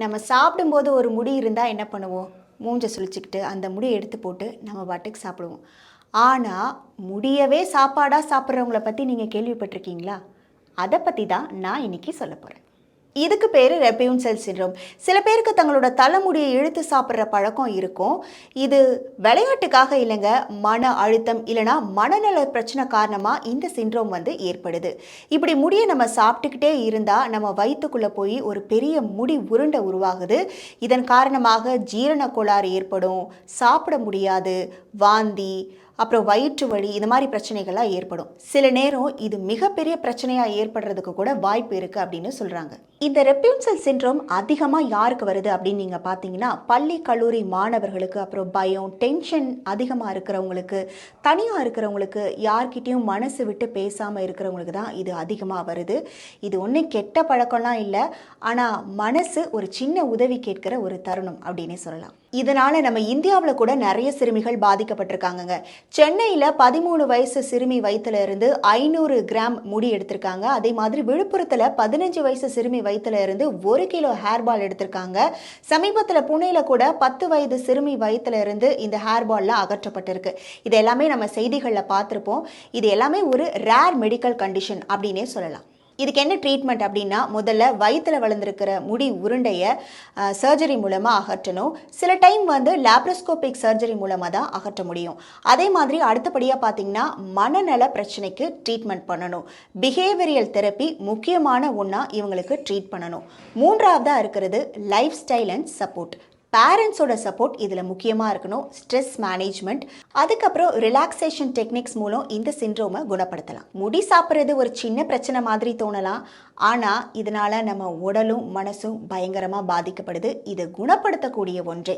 நம்ம சாப்பிடும்போது ஒரு முடி இருந்தால் என்ன பண்ணுவோம்? மூஞ்ச சுளிச்சுக்கிட்டு அந்த முடியை எடுத்து போட்டு நம்ம பாட்டுக்கு சாப்பிடுவோம். ஆனால் முடியவே சாப்பாடாக சாப்பிட்றவங்கள பற்றி நீங்கள் கேள்விப்பட்டிருக்கீங்களா? அதை பற்றி தான் நான் இன்னைக்கு சொல்ல போகிறேன். இதுக்கு பேர் ரெப்பயூன் செல் சிண்ட்ரோம். சில பேருக்கு தங்களோட தலைமுடியை இழுத்து சாப்பிட்ற பழக்கம் இருக்கும். இது விளையாட்டுக்காக இல்லைங்க, மன அழுத்தம் இல்லைனா மனநல பிரச்சனை காரணமாக இந்த சிண்ட்ரோம் ஏற்படுது. இப்படி முடியை நம்ம சாப்பிட்டுக்கிட்டே இருந்தால் நம்ம வயிற்றுக்குள்ளே போய் ஒரு பெரிய முடி உருண்டை உருவாகுது. இதன் காரணமாக ஜீரண கோளாறு ஏற்படும், சாப்பிட முடியாது, வாந்தி, அப்புறம் வயிற்று வலி, இந்த மாதிரி பிரச்சனைகள்லாம் ஏற்படும். சில நேரம் இது மிகப்பெரிய பிரச்சனையாக ஏற்படுறதுக்கு கூட வாய்ப்பு இருக்குது அப்படின்னு சொல்கிறாங்க. இந்த ரெப்பயூன் செல் சிண்ட்ரோம் அதிகமாக யாருக்கு வருது அப்படின்னு நீங்கள் பார்த்தீங்கன்னா, பள்ளி கல்லூரி மாணவர்களுக்கு, அப்புறம் பயம், டென்ஷன் அதிகமாக இருக்கிறவங்களுக்கு, தனியாக இருக்கிறவங்களுக்கு, யார்கிட்டையும் மனசு விட்டு பேசாமல் இருக்கிறவங்களுக்கு தான் இது அதிகமாக வருது. இது ஒன்றும் கெட்ட பழக்கம்லாம் இல்லை, ஆனால் மனசு ஒரு சின்ன உதவி கேட்கிற ஒரு தருணம் அப்படின்னே சொல்லலாம். இதனால் நம்ம இந்தியாவில் கூட நிறைய சிறுமிகள் பாதிக்கப்பட்டிருக்காங்கங்க. சென்னையில் 13 வயசு சிறுமி வயிற்றுல இருந்து 500 கிராம் முடி எடுத்திருக்காங்க. அதே மாதிரி விழுப்புரத்தில் 15 வயசு சிறுமி வயிற்றுல இருந்து 1 கிலோ ஹேர் பால் எடுத்திருக்காங்க. சமீபத்தில் புனேல கூட 10 வயது சிறுமி வயிற்றுல இருந்து இந்த ஹேர் பால்லாம் அகற்றப்பட்டிருக்கு. இது எல்லாமே நம்ம செய்திகளில் பார்த்துருப்போம். இது எல்லாமே ஒரு ரேர் மெடிக்கல் கண்டிஷன் அப்படின்னே சொல்லலாம். இதுக்கு என்ன ட்ரீட்மெண்ட் அப்படின்னா, முதல்ல வயிற்றில் வளர்ந்துருக்கிற முடி உருண்டையை சர்ஜரி மூலமாக அகற்றணும். சில டைம் லேப்ரோஸ்கோபிக் சர்ஜரி மூலமாக தான் அகற்ற முடியும். அதே மாதிரி அடுத்தபடியாக பார்த்தீங்கன்னா, மனநல பிரச்சனைக்கு ட்ரீட்மெண்ட் பண்ணணும். பிஹேவியரியல் தெரப்பி முக்கியமான ஒன்றா இவங்களுக்கு ட்ரீட் பண்ணணும். மூன்றாவதாக இருக்கிறது லைஃப் ஸ்டைல் அண்ட் சப்போர்ட். பேரண்ட்ஸோட சப்போர்ட் இதில் முக்கியமாக இருக்கணும். ஸ்ட்ரெஸ் மேனேஜ்மெண்ட், அதுக்கப்புறம் ரிலாக்ஸேஷன் டெக்னிக்ஸ் மூலம் இந்த சிண்ட்ரோமை குணப்படுத்தலாம். முடி சாப்பிட்றது ஒரு சின்ன பிரச்சனை மாதிரி தோணலாம், ஆனால் இதனால் நம்ம உடலும் மனசும் பயங்கரமாக பாதிக்கப்படுது. இது குணப்படுத்தக்கூடிய ஒன்றே.